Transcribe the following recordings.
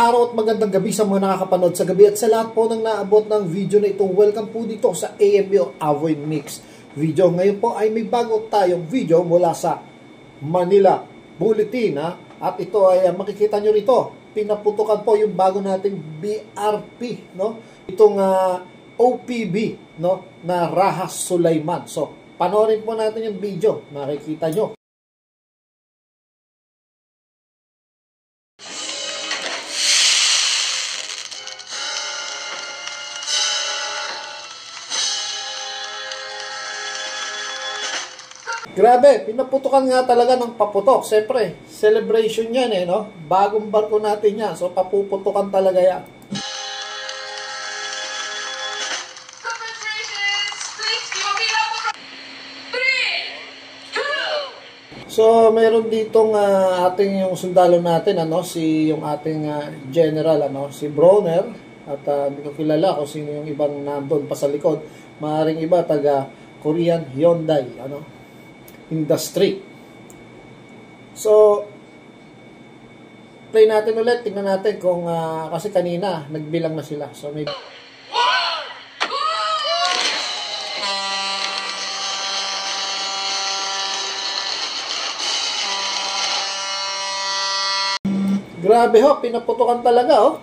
araw at magandang gabi sa mga nakakapanood sa gabi at sa lahat po ng naabot ng video na ito. Welcome po dito sa AMO Avoy Mix video. Ngayon po ay may bago tayong video mula sa Manila Bulletin. At ito ay makikita nyo rito. Pinaputukan po yung bago nating BRP. No? Itong OPB no? na Rahas Sulaiman. So, panoorin po natin yung video. Makikita nyo. Grabe, pinaputukan nga talaga ng paputok. Siyempre, celebration yan no? Bagong barko natin yan. So, papuputukan talaga yan. So, meron ditong ating yung sundalo natin, yung ating general, si Bronner. At hindi ko kilala kung sino yung ibang nandun pa sa likod. Maaaring iba, taga Korean Hyundai, industry. So, play natin ulit. Tingnan natin kung, kasi kanina, nagbilang na sila. So, may... Grabe ho, pinaputukan talaga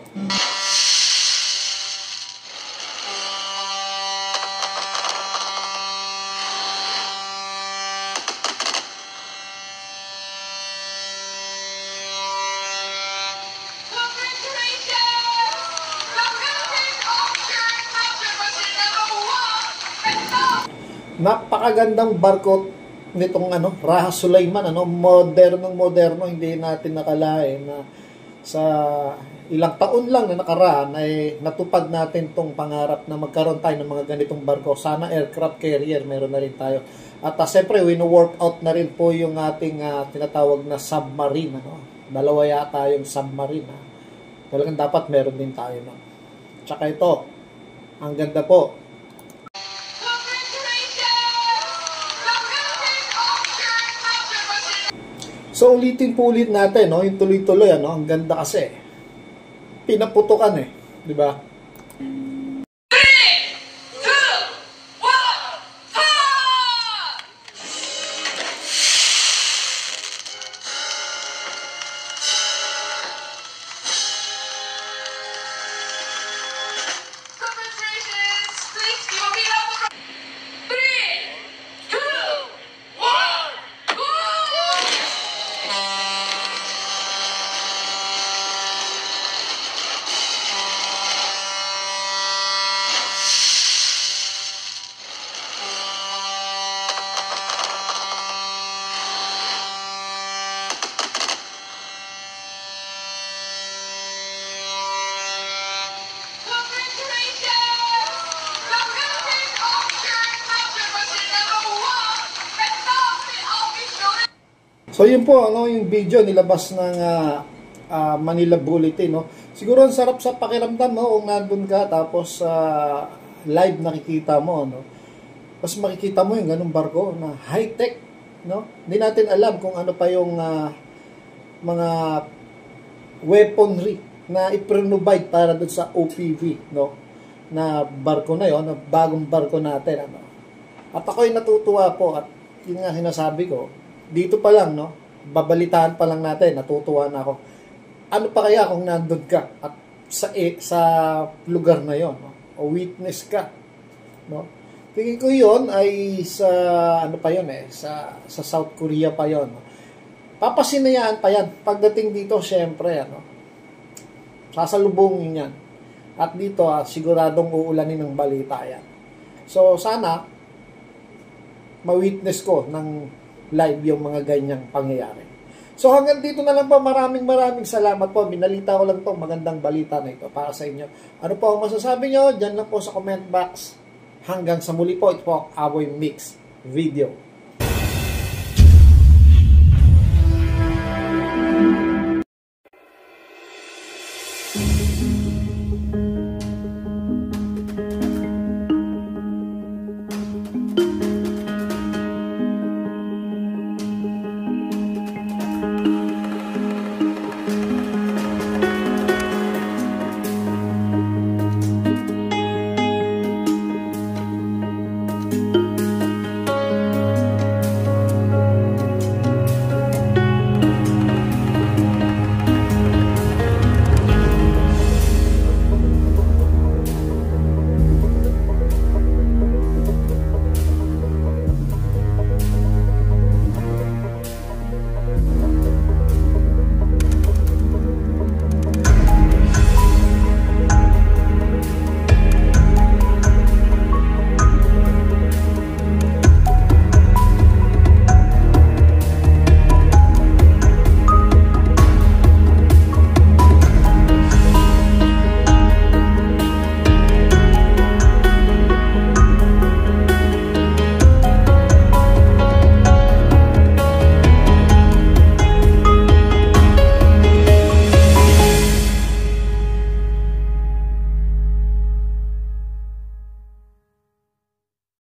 Napakagandang barko nitong Rahas Sulaiman, moderno, hindi natin nakalain na sa ilang taon lang na nakaraan ay natupad natin tong pangarap na magkaroon tayo ng mga ganitong barko. Sana aircraft carrier meron na rin tayo. At siyempre, wino-work out na rin po yung ating tinatawag na submarine. Dalawa yata yung submarine. Talagang dapat meron din tayo. Tsaka ito, ang ganda po. So, ulitin po ulit natin, yung tuloy-tuloy, ang ganda kasi. Pinaputukan di ba? So yun po, yung video nilabas ng Manila Bulletin, Siguro ang sarap sa pakiramdam, kung nandun ka, tapos live nakikita mo, Tapos makikita mo yung ganung barko na high-tech, Hindi natin alam kung ano pa yung mga weaponry na i-provide para doon sa OPV, na barko na yon, na bagong barko natin, At ako'y natutuwa po, at yun nga sinasabi ko, dito pa lang, babalitaan pa lang natin, natutuwa na ako. Ano pa kaya kung nandun ka at sa lugar na yon, o witness ka, Tingin ko yon ay sa sa South Korea pa yon. Papasinayaan pa yan. Pagdating dito, syempre, sasalubungin yan. At dito, siguradong uulanin ng balita yan. So, sana, ma-witness ko ng live yung mga ganyang pangyayari. So hanggang dito na lang po. Maraming salamat po. Binalita ko lang itong magandang balita na ito para sa inyo. Ano po ang masasabi nyo? Diyan lang po sa comment box. Hanggang sa muli po. Ito po ang Avoy Mix video.